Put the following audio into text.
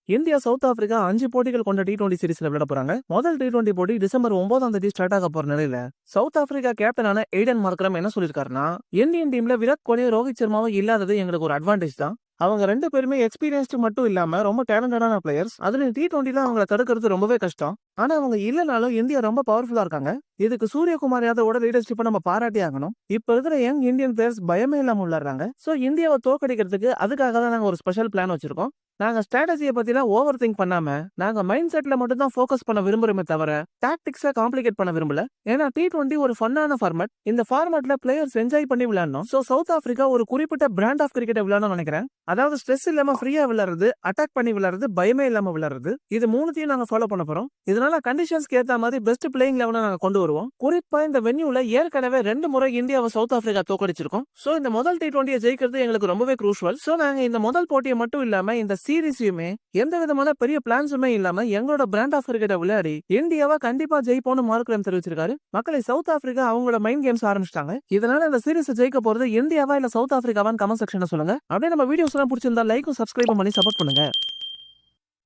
India south Africa 5 போட்டிகள் கொண்ட T20 சீரிஸ்ல விளையாட போறாங்க. முதல் டி20 போட்டி டிசம்பர் 9ஆம் தேதி ஸ்டார்ட் ஆக போற நிலையில சவுத் ஆப்பிரிக்கா கேப்டனான எய்டன் மார்க்ரம் என்ன சொல்லிருக்காருன்னா, இந்தியன் டீம்ல விராட் கோலி ரோஹித் சர்மாவும் இல்லாதது எங்களுக்கு ஒரு அட்வான்டேஜ் தான். அவங்க 2 பேருமே எக்ஸ்பீரியன்ஸ்டு மட்டும் இல்லாம ரொம்ப டேலண்டடான பிளேயர்ஸ். அதுல டி20ல அவங்கள தடுக்கிறது ரொம்பவே கஷ்டம். ஆனா அவங்க இல்லனாலும் இந்தியா ரொம்ப பவர்ஃபுல்லா இருக்காங்க. இதுக்கு சூரியகுமார் யாதவோட லீடர்ஷிப்பை நம்ம பாராட்டி ஆகணும். இப்ப இருக்கிற யங் இந்தியன் பிளேயர்ஸ் பயமே இல்லாம உள்ளாடுறாங்க. சோ இந்தியாவை தோக்கடிக்கிறதுக்கு அதுக்காக தான் நாங்க ஒரு ஸ்பெஷல் பிளான் வச்சிருக்கோம். நாங்க ஸ்ட்ராட்டஜியை பத்திலாம் ஓவர் திங்க் பண்ணாம நாங்க மைண்ட் செட்ல மட்டும் தான் ஃபோக்கஸ் பண்ண விரும்புறோமே தவிர டாக்டிக்ஸை காம்ப்ளிகேட் பண்ண விரும்பல. ஏன்னா டி20 ஒரு ஃபன்னான ஃபார்மேட். இந்த ஃபார்மேட்ல பிளேயர்ஸ் என்ஜாய் பண்ணி விளையாடணும். சோ சவுத் ஆப்பிரிக்கா ஒரு குறிப்பிட்ட பிராண்ட் ஆஃப் கிரிக்கெட்டை விளையாடணும்னு நினைக்கிறேன். அதாவது ஸ்ட்ரெஸ் இல்லாம ஃப்ரீயா விளையாடுறது, அட்டாக் பண்ணி விளையாடுறது, பயமே இல்லாம விளையாடுறது. இது மூணுத்தையும் நாங்க ஃபாலோ பண்ண போறோம். இதனால கண்டிஷன்ஸ்க்கு ஏத்த மாதிரி பெஸ்ட் பிளேயிங் லெவலை நாங்க கொண்டு வருவோம். குறிப்பா இந்த வென்யூல ஏற்கனவே 2 முறை இந்தியாவை சவுத் ஆப்பிரிக்கா தோக்கடிச்சிருக்கோம். சோ இந்த முதல் டி20 ஜெயிக்கிறது எங்களுக்கு ரொம்பவே க்ரூஷுவல். சோ நாங்க இந்த முதல் போட்டியை மட்டும் இல்லாம இந்த சீரிஸையுமே எந்த விதமான பெரிய பிளான்ஸுமே இல்லாம எங்களோட பிராண்ட் ஆஃப் கிரிக்கெட்டை விளையாடி இந்தியாவை கண்டிப்பா ஜெயிப்போம்னு மார்க்ரம் தெரிவிச்சிருக்காரு. மக்களை சவுத் ஆப்பிரிக்கா அவங்களோட மைண்ட் கேம்ஸ் ஆரம்பிச்சிட்டாங்க. இதனால இந்த சீரிஸ் ஜெயிக்க போறது இந்தியாவா இல்ல சவுத் ஆப்பிரிக்காவான்னு கமெண்ட் செக்ஷன்ல சொல்லுங்க. அப்படியே நம்ம வீடியோஸ் எல்லாம் பிடிச்சிருந்தா லைக்கும் சப்ஸ்கிரைபும் பண்ணி சப்போர்ட் பண்ணுங்க.